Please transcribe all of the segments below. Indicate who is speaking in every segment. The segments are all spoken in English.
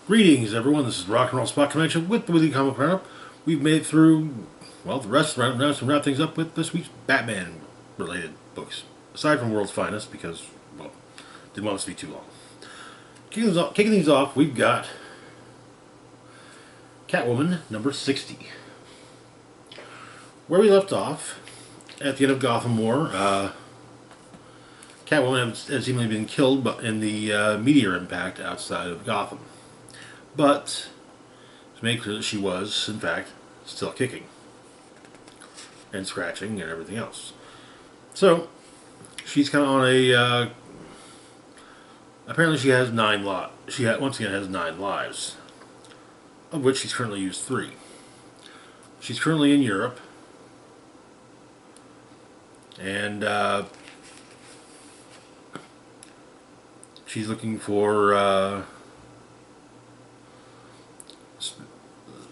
Speaker 1: Greetings, everyone. This is Rock and Roll Spot Convention with the Weekly Comic Roundup. We've made it through, well, the rest of the round to wrap things up with this week's Batman-related books. Aside from World's Finest, because, well, didn't want this to be too long. Kicking things off, we've got Catwoman, number 60. Where we left off, at the end of Gotham War, Catwoman had seemingly been killed in the meteor impact outside of Gotham. But to make clear that she was, in fact, still kicking and scratching and everything else. So she's kind of on a. Apparently, she has 9 lives. Once again has 9 lives, of which she's currently used 3. She's currently in Europe, and she's looking for.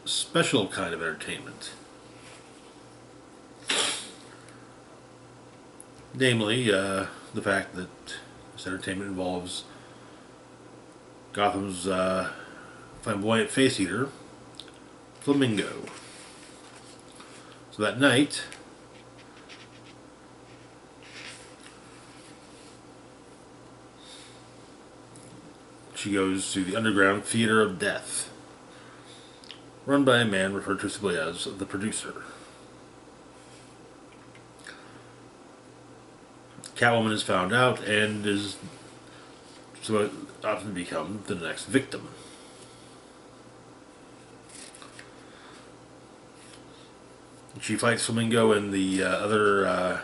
Speaker 1: Special kind of entertainment. Namely, the fact that this entertainment involves Gotham's flamboyant face eater, Flamingo. So that night, she goes to the underground theater of death, run by a man referred to simply as the producer. Catwoman is found out and is so often become the next victim. She fights Flamingo and the other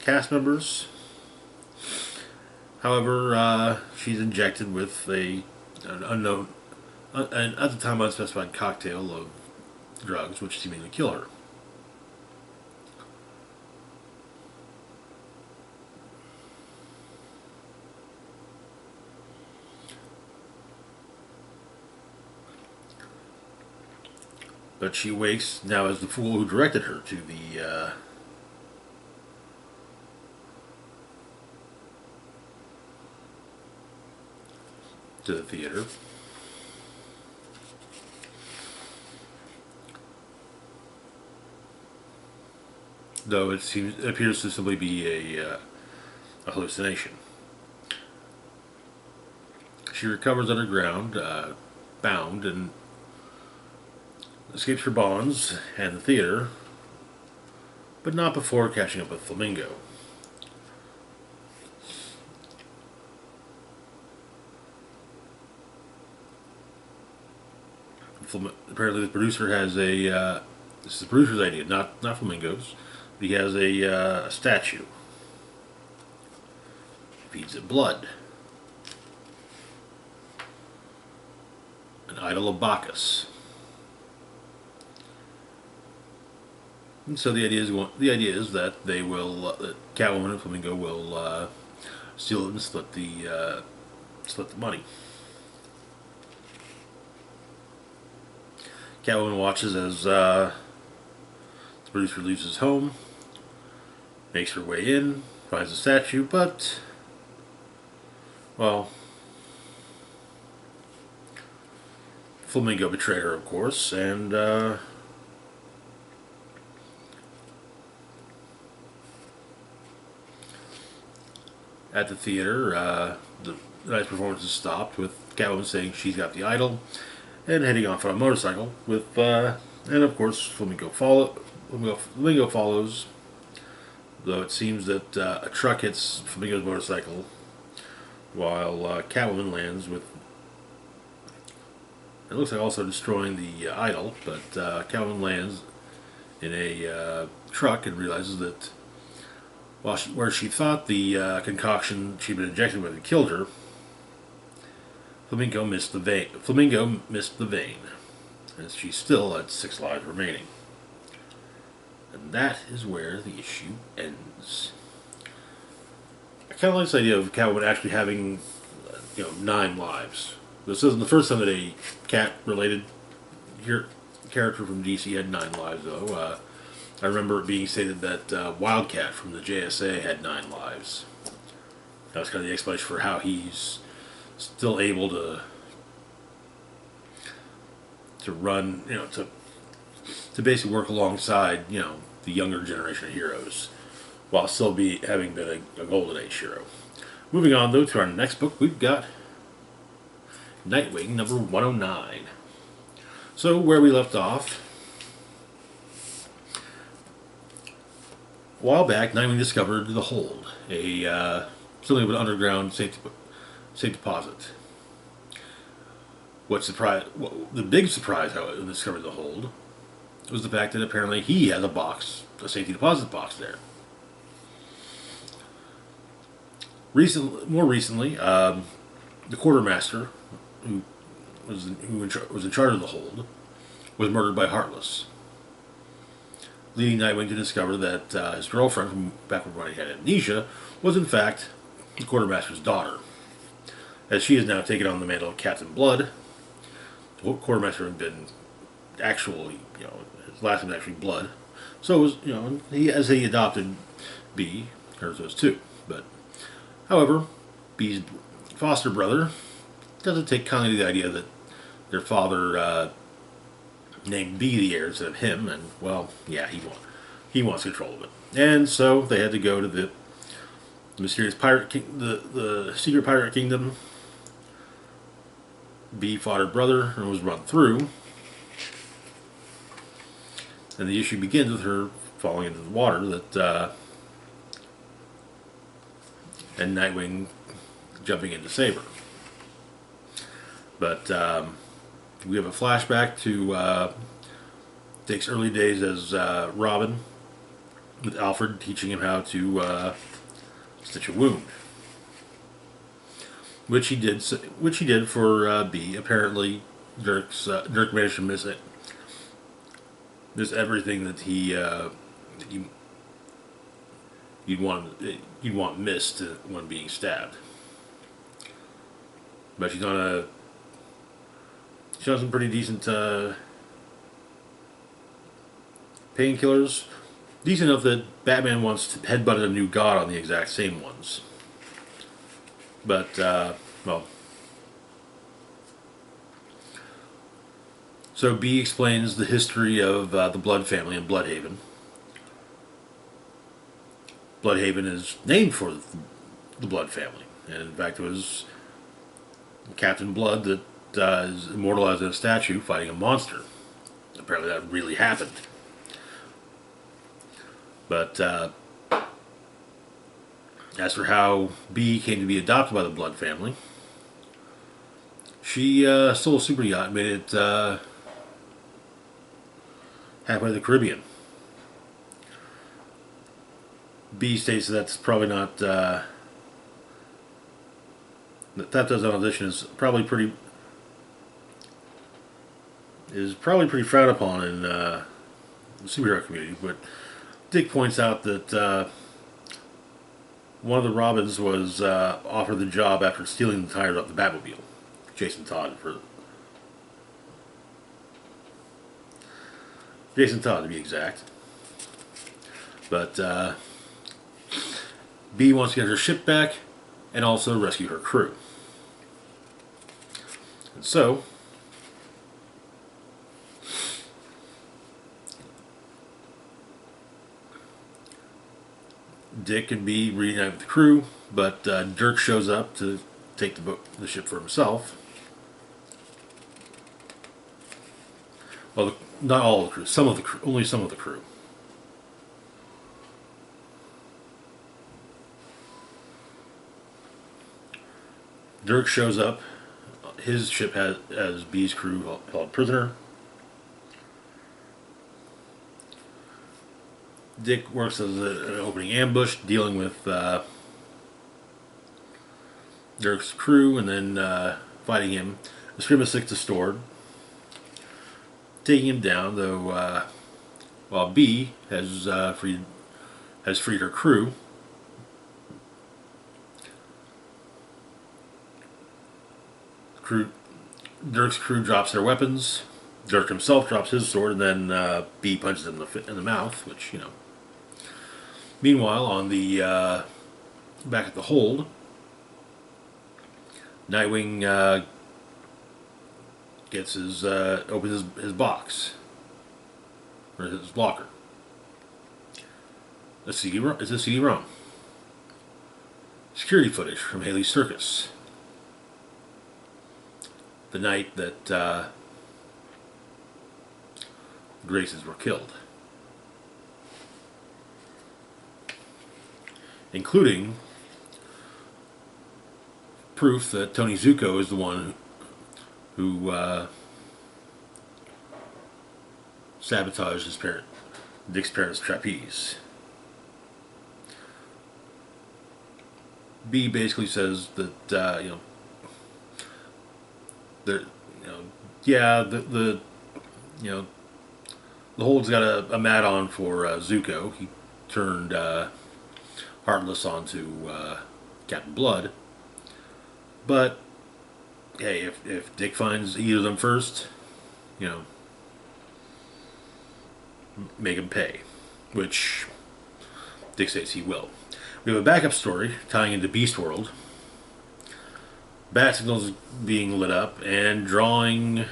Speaker 1: cast members. However, she's injected with an unknown and at the time unspecified cocktail of drugs which seemingly kill her. But she wakes now as the fool who directed her to the theater. Though it appears to simply be a hallucination. She recovers underground, bound, and escapes her bonds and the theater, but not before catching up with Flamingo. Apparently, the producer has this is the producer's idea, not Flamingo's. He has a statue. Feeds it blood. An idol of Bacchus. And so the idea is that they will that Catwoman and Flamingo will steal it and split the money. Catwoman watches as the producer leaves his home, makes her way in, finds the statue, but, well, Flamingo betrayed her, of course, and at the theater, the night's performance is stopped with Catwoman saying she's got the idol and heading off on a motorcycle with, and of course, Flamingo follows, though it seems that a truck hits Flamingo's motorcycle while Catwoman lands with, it looks like also destroying the idol, but Catwoman lands in a truck and realizes that where she thought the concoction she'd been injected with had killed her, Flamingo missed the vein, and she's still at 6 lives remaining. And that is where the issue ends. I kind of like this idea of Catwoman actually having, 9 lives. This isn't the first time that a cat-related character from DC had 9 lives, though. I remember it being stated that Wildcat from the JSA had 9 lives. That was kind of the explanation for how he's still able to to run, to basically work alongside, the younger generation of heroes, while still having been a Golden Age hero. Moving on, though, to our next book, we've got Nightwing, number 109. So, where we left off, a while back, Nightwing discovered the Hold, something of an underground safe deposit. The big surprise, however, when he discovered the Hold, was the fact that apparently he has a safety deposit box there. More recently, the quartermaster, who was in charge of the Hold, was murdered by Heartless, leading Nightwing to discover that his girlfriend, from back when he had amnesia, was in fact the quartermaster's daughter, as she has now taken on the mantle of Captain Blood. The quartermaster had been actually, his last name was actually Blood, so it was, he adopted B, hers was too, but however, B's foster brother doesn't take kindly to the idea that their father named B the heir instead of him, and well, yeah, he wants control of it, and so they had to go to the mysterious the secret pirate kingdom. B fought her brother and was run through, and the issue begins with her falling into the water and Nightwing jumping in to save her. But we have a flashback to Dick's early days as Robin, with Alfred teaching him how to stitch a wound, which he did for B. Apparently, Dirk managed to miss everything that you'd want missed when being stabbed. But she's on some pretty decent painkillers. Decent enough that Batman wants to headbutt a new god on the exact same ones. But, well. So B explains the history of the Blood family in Bloodhaven. Bloodhaven is named for the Blood family. And in fact, it was Captain Blood that is immortalized in a statue fighting a monster. Apparently that really happened. But as for how B came to be adopted by the Blood family, she stole a super yacht and made it halfway to the Caribbean. B states that's probably not that theft as an audition is probably pretty frowned upon in the superhero community. But Dick points out that one of the Robins was offered the job after stealing the tires off the Batmobile. Jason Todd, to be exact. But B wants to get her ship back and also rescue her crew. And so Dick and B reunite with the crew, but Dirk shows up to take the ship for himself. Well, not all of the crew, only some of the crew. Dirk shows up. His ship has B's crew held prisoner. Dick works as an opening ambush, dealing with Dirk's crew, and then fighting him. The Scream of Six is stored, taking him down. Though, while B has freed her crew. Dirk's crew drops their weapons. Dirk himself drops his sword, and then B punches him in the mouth, which, you know. Meanwhile, on the back at the Hold, Nightwing gets his opens his box or his locker. It's a CD-ROM. Security footage from Haley's circus. The night that Graces were killed. Including proof that Tony Zuko is the one who sabotaged Dick's parents' trapeze. B basically says that the Hold's got a mat on for Zuko. He turned Heartless onto Captain Blood. But hey, if Dick finds either of them first, make him pay, which Dick says he will. We have a backup story tying into Beast World. Bat signals being lit up and drawing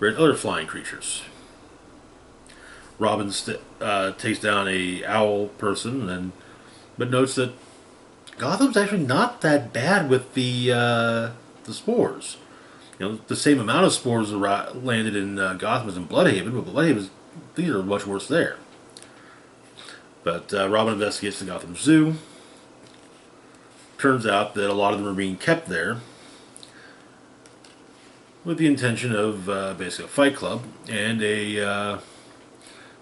Speaker 1: other flying creatures. Robin takes down a owl person, but notes that Gotham's actually not that bad with the spores. The same amount of spores landed in Gotham as in Bloodhaven, but Bloodhaven, these are much worse there. But Robin investigates the Gotham Zoo. Turns out that a lot of them are being kept there with the intention of basically a fight club, and a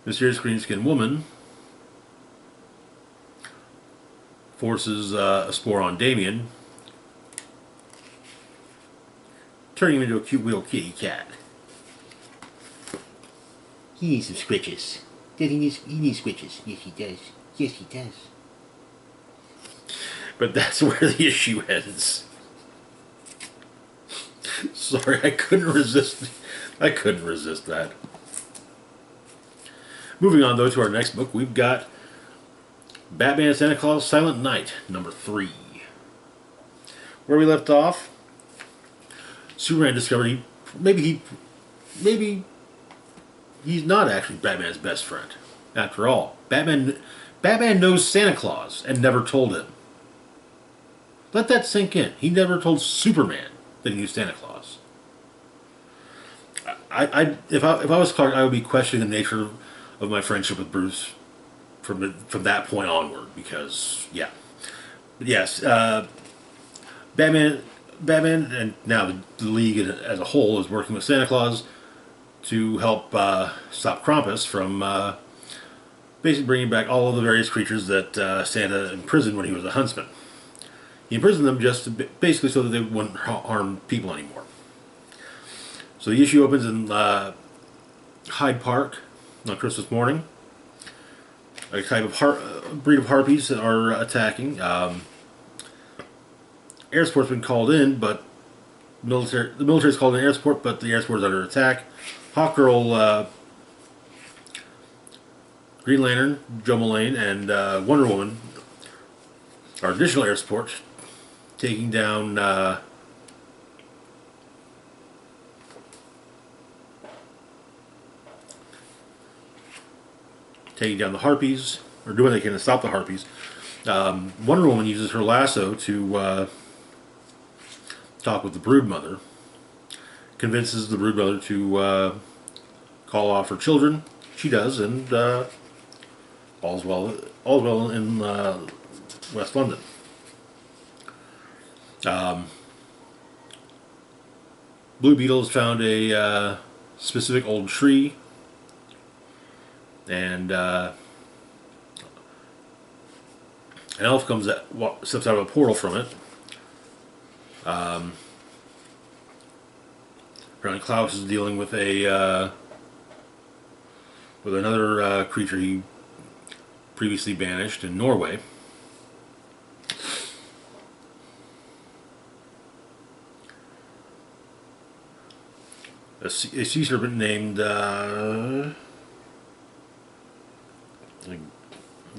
Speaker 1: mysterious green-skinned woman forces a spore on Damien, turning him into a cute little kitty cat. He needs some squitches. He needs squitches. Yes, he does. Yes, he does. But that's where the issue ends. Sorry, I couldn't resist that. Moving on, though, to our next book, we've got Batman and Santa Claus Silent Night, number 3. Where we left off, Superman discovered maybe he's not actually Batman's best friend. After all, Batman knows Santa Claus and never told him. Let that sink in. He never told Superman that he knew Santa Claus. If I was Clark, I would be questioning the nature of my friendship with Bruce from that point onward, because but yes, Batman, and now the League as a whole is working with Santa Claus to help stop Krampus from basically bringing back all of the various creatures that Santa imprisoned when he was a huntsman. He imprisoned them just basically so that they wouldn't harm people anymore. So the issue opens in Hyde Park on Christmas morning. A type of breed of harpies that are attacking. Air support's been called in, but the military's called in air support, but the air support is under attack. Hawkgirl, Green Lantern, Joe Mullane, and Wonder Woman are additional air support, taking down the harpies, or doing what they can to stop the harpies. Wonder Woman uses her lasso to talk with the Broodmother, convinces the Broodmother to call off her children. She does, and all's well in West London. Blue Beetle has found a specific old tree, and an elf steps out of a portal from it. Apparently Claus is dealing with another creature he previously banished in Norway. A sea serpent named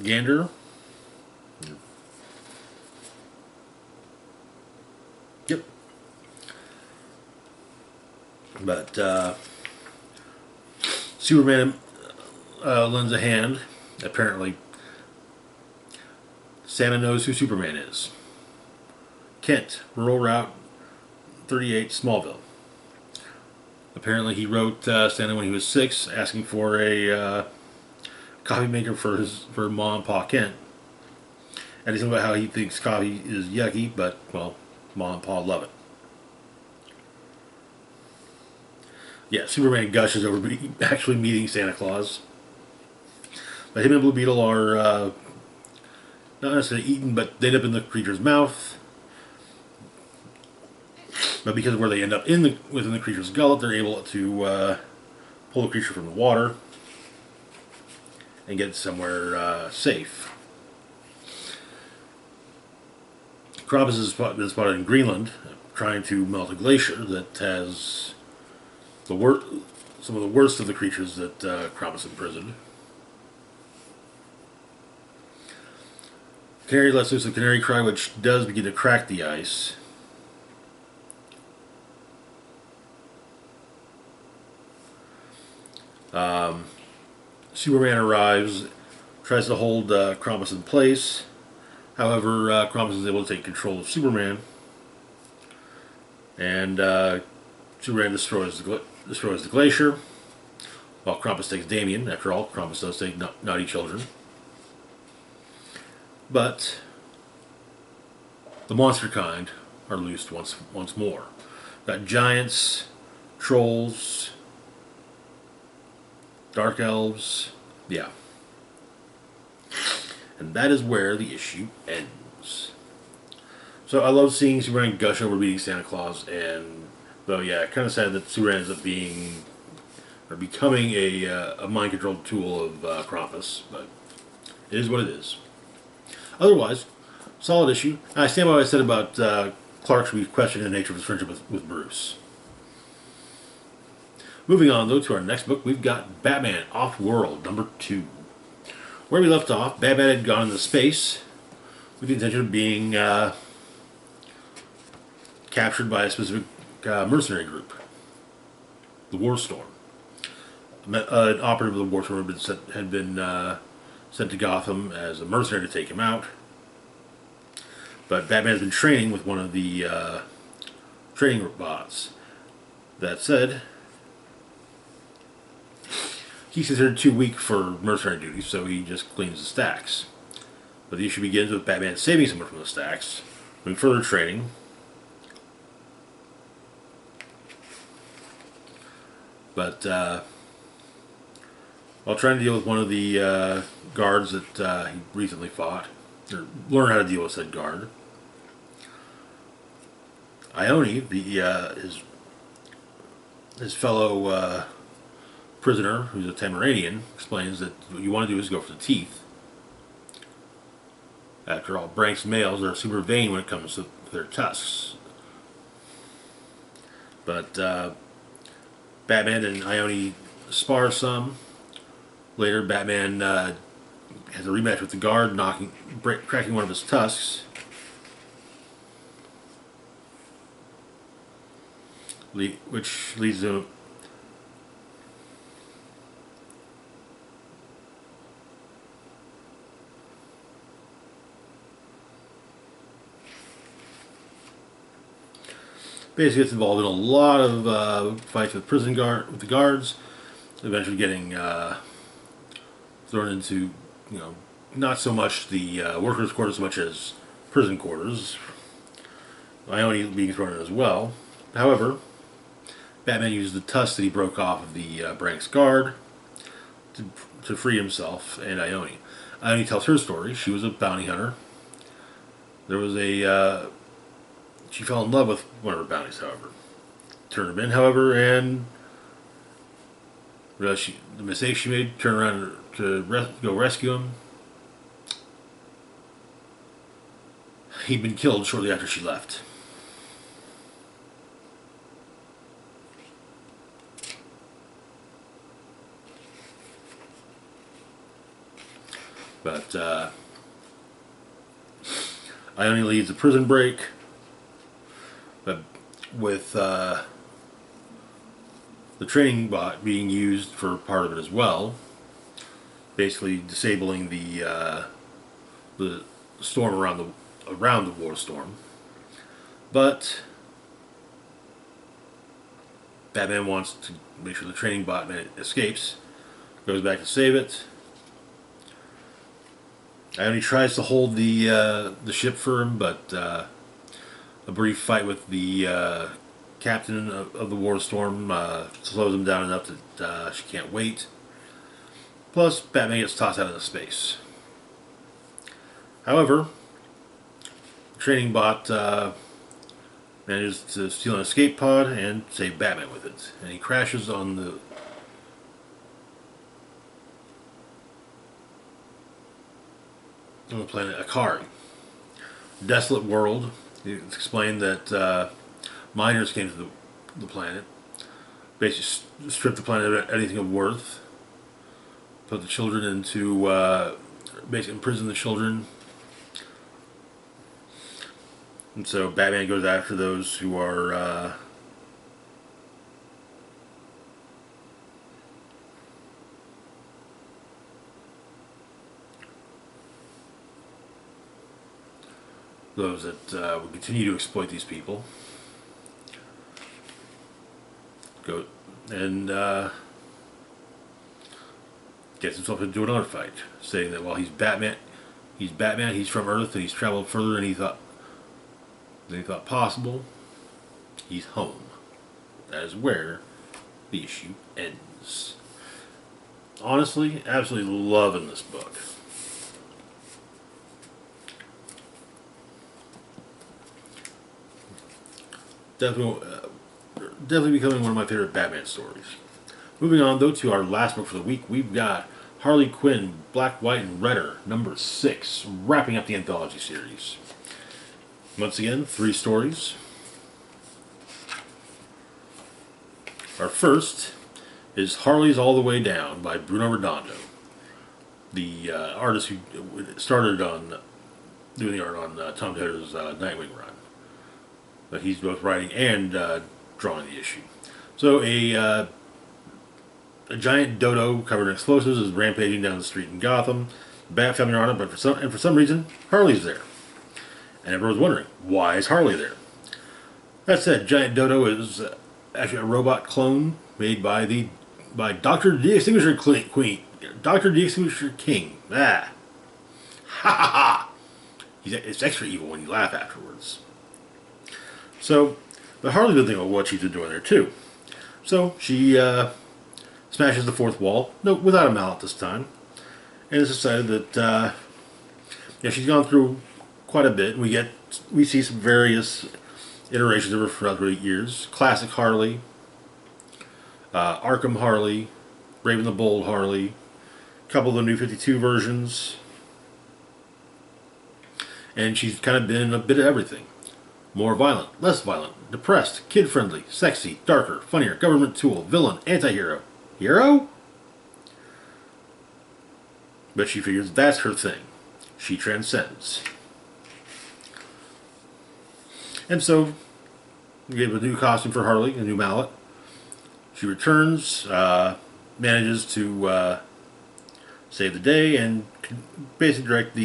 Speaker 1: Gander. Yep. But Superman lends a hand. Apparently, Santa knows who Superman is. Kent, Rural Route 38, Smallville. Apparently, he wrote Santa when he was 6, asking for a coffee maker for Mom and Pa Kent. And he's talking about how he thinks coffee is yucky, but, well, Mom and Pa love it. Yeah, Superman gushes over actually meeting Santa Claus. But him and Blue Beetle are not necessarily eaten, but they end up in the creature's mouth. But because of where they end up within the creature's gullet, they're able to pull the creature from the water and get somewhere safe. Krampus has been spotted in Greenland, trying to melt a glacier that has some of the worst of the creatures that Krampus imprisoned. Canary lets loose a canary cry, which does begin to crack the ice. Superman arrives, tries to hold Krampus in place. However, Krampus is able to take control of Superman, and Superman destroys the glacier, while Krampus takes Damien. After all, Krampus does take naughty children. But the monster kind are loosed once more. Got giants, trolls, dark elves, yeah. And that is where the issue ends. So I love seeing Superman gush over beating Santa Claus, and though yeah, kind of sad that Superman ends up becoming a mind controlled tool of Krampus, but it is what it is. Otherwise, solid issue. I stand by what I said about Clark should be questioning the nature of his friendship with Bruce. Moving on, though, to our next book, we've got Batman Off-World, number 2. Where we left off, Batman had gone into space with the intention of being captured by a specific mercenary group, the Warstorm. An operative of the Warstorm had been sent to Gotham as a mercenary to take him out. But Batman has been training with one of the training bots. That said, he's considered too weak for mercenary duty, so he just cleans the stacks. But the issue begins with Batman saving someone from the stacks, doing further training. But while trying to deal with one of the guards that he recently fought, or learn how to deal with said guard, Ione, his fellow prisoner, who's a Tamaranian, explains that what you want to do is go for the teeth. After all, Brank's males are super vain when it comes to their tusks. But Batman and Ione spar some. Later, Batman has a rematch with the guard, cracking one of his tusks. Which leads to basically gets involved in a lot of fights with with the guards, eventually getting thrown into, not so much the workers' quarters as much as prison quarters. Ione being thrown in as well. However, Batman uses the tusk that he broke off of the Brank's guard to free himself and Ione. Ione tells her story. She was a bounty hunter. There was she fell in love with one of her bounties, however. Turned him in, however, and realized the mistake she made, turned around to go rescue him. He'd been killed shortly after she left. But Ione leads a prison break, but with the training bot being used for part of it as well, basically disabling the storm around the war storm. But Batman wants to make sure the training bot escapes, goes back to save it. And he tries to hold the ship for him, but a brief fight with the captain of the war storm slows him down enough that she can't wait. Plus, Batman gets tossed out into space. However, the training bot manages to steal an escape pod and save Batman with it. And he crashes on the planet Akari. Desolate world. It's explained that miners came to the planet, basically stripped the planet of anything of worth, put the children into, basically imprison the children. And so Batman goes after those who are those that will continue to exploit these people. Go and gets himself into another fight, saying that while he's Batman, he's from Earth, and he's traveled further than he thought possible. He's home. That is where the issue ends. Honestly, absolutely loving this book. Definitely becoming one of my favorite Batman stories. Moving on, though, to our last book for the week, we've got Harley Quinn, Black, White, and Redder, number 6, wrapping up the anthology series. Once again, 3 stories. Our first is Harley's All the Way Down by Bruno Redondo, the artist who started on doing the art on Tom Taylor's Nightwing run. But he's both writing and drawing the issue. So a giant dodo covered in explosives is rampaging down the street in Gotham. The Bat family are on it, but for some reason, Harley's there. And everyone's wondering, why is Harley there? That said, Giant Dodo is actually a robot clone made by Dr. De-Extinguisher Queen. Dr. De-Extinguisher King. Ah. Ha ha ha! It's extra evil when you laugh afterwards. So, but Harley's been thinking of what she's been doing there too. So, she smashes the fourth wall, no, without a mallet this time. And it's decided that she's gone through quite a bit. We see some various iterations of her throughout the years. Classic Harley, Arkham Harley, Raven the Bold Harley, a couple of the New 52 versions, and she's kind of been a bit of everything. More violent, less violent, depressed, kid-friendly, sexy, darker, funnier, government tool, villain, anti-hero. Hero? But she figures that's her thing. She transcends. And so, we gave a new costume for Harley, a new mallet. She returns, manages to save the day, and basically direct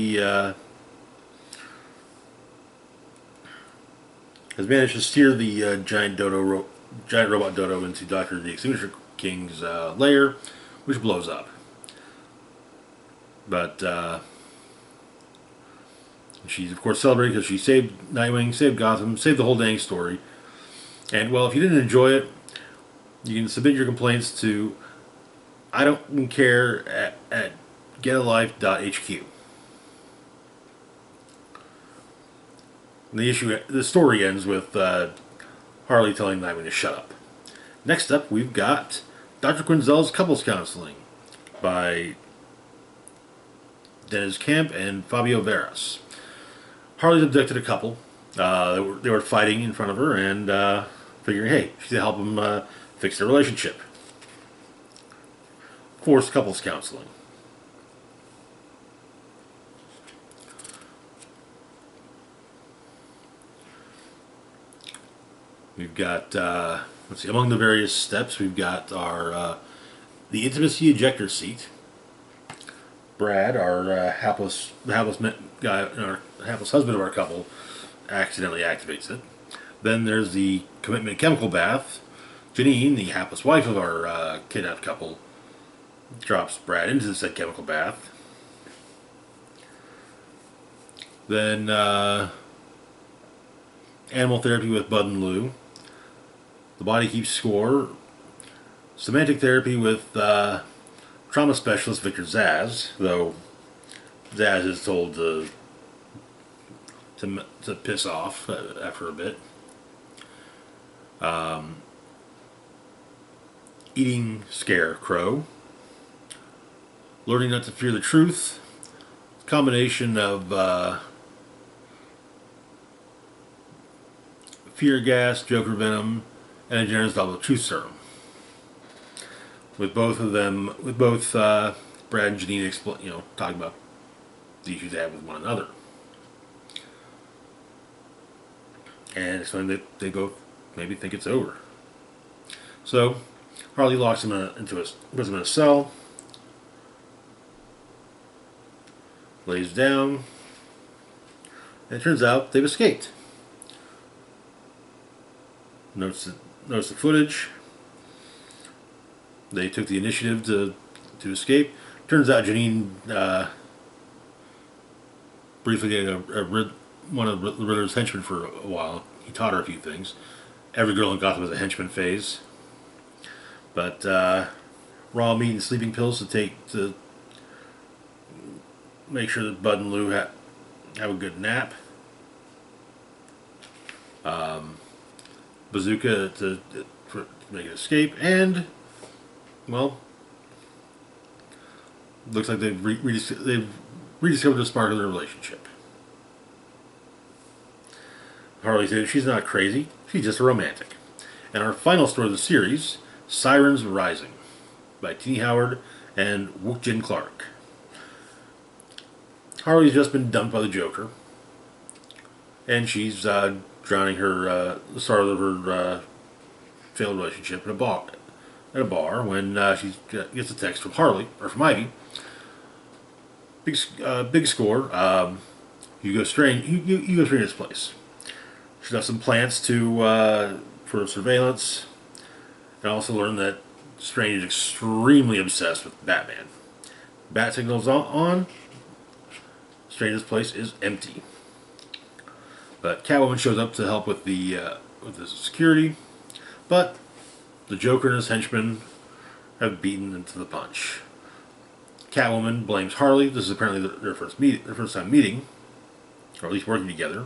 Speaker 1: has managed to steer the giant robot dodo into Dr. De-Extinguisher King's lair, which blows up. But she's, of course, celebrating because she saved Nightwing, saved Gotham, saved the whole dang story. And, well, if you didn't enjoy it, you can submit your complaints to I don't care at getalife.hq. The story ends with Harley telling Nightwing to shut up. Next up, we've got Dr. Quinzel's Couples Counseling by Dennis Camp and Fabio Veras. Harley's abducted a couple. They were fighting in front of her and figuring, hey, she's going to help them fix their relationship. Forced couples counseling. We've got, let's see, among the various steps, we've got our the intimacy ejector seat. Brad, our hapless guy, our hapless husband of our couple, accidentally activates it. Then there's the commitment chemical bath. Janine, the hapless wife of our kidnapped couple, drops Brad into the said chemical bath. Then animal therapy with Bud and Lou. The body keeps score. Semantic therapy with trauma specialist Victor Zaz, though Zaz is told to piss off after a bit. Eating scarecrow. Learning not to fear the truth. Combination of fear gas, Joker venom, and a generous double truth serum. With both of them, Brad and Janine, talking about the issues they have with one another, and explaining that they both maybe think it's over. So Harley locks him puts him in a cell, lays down, and it turns out they've escaped. Notes the footage. They took the initiative to escape. Turns out Janine briefly dated one of the Riddler's henchmen for a while. He taught her a few things. Every girl in Gotham has a henchman phase. But raw meat and sleeping pills to take to make sure that Bud and Lou have a good nap. Bazooka to make an escape, and well, looks like they've rediscovered the spark of their relationship. Harley says she's not crazy, she's just a romantic. And our final story of the series, Sirens Rising, by Tini Howard and Wook Jin Clark. Harley's just been dumped by the Joker, and she's drowning the sorrow of her failed relationship at a bar when she gets a text from Ivy. Big score. You go straight to this place. She does some plants for surveillance, and also learn that Strange is extremely obsessed with Batman. Bat signal's on. Strange's place is empty. But Catwoman shows up to help with the security, but the Joker and his henchmen have beaten into the punch. Catwoman blames Harley. This is apparently their first time meeting, or at least working together.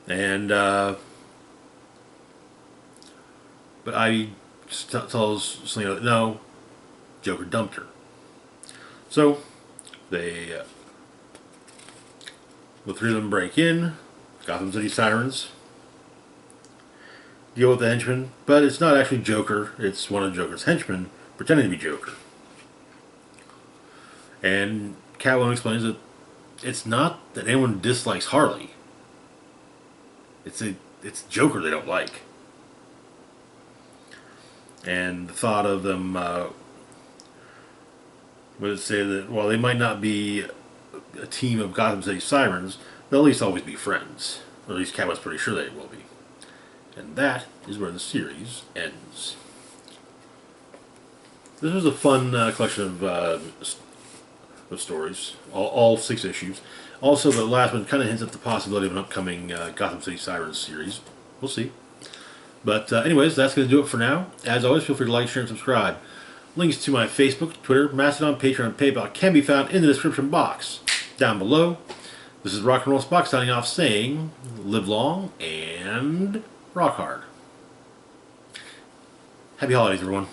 Speaker 1: And but Ivy tells Selena that no, Joker dumped her. So they. The three of them break in, Gotham City Sirens, deal with the henchmen, but it's not actually Joker, it's one of Joker's henchmen pretending to be Joker. And Catwoman explains that it's not that anyone dislikes Harley. It's Joker they don't like. And the thought of them would say that while they might not be a team of Gotham City Sirens, they'll at least always be friends. Or at least Catwoman's pretty sure they will be. And that is where the series ends. This was a fun collection of stories, all 6 issues. Also, the last one kind of hints at the possibility of an upcoming Gotham City Sirens series. We'll see. But anyways, that's going to do it for now. As always, feel free to like, share, and subscribe. Links to my Facebook, Twitter, Mastodon, Patreon, and PayPal can be found in the description box down below. This is Rock and Roll Spock signing off saying, live long and rock hard. Happy holidays, everyone.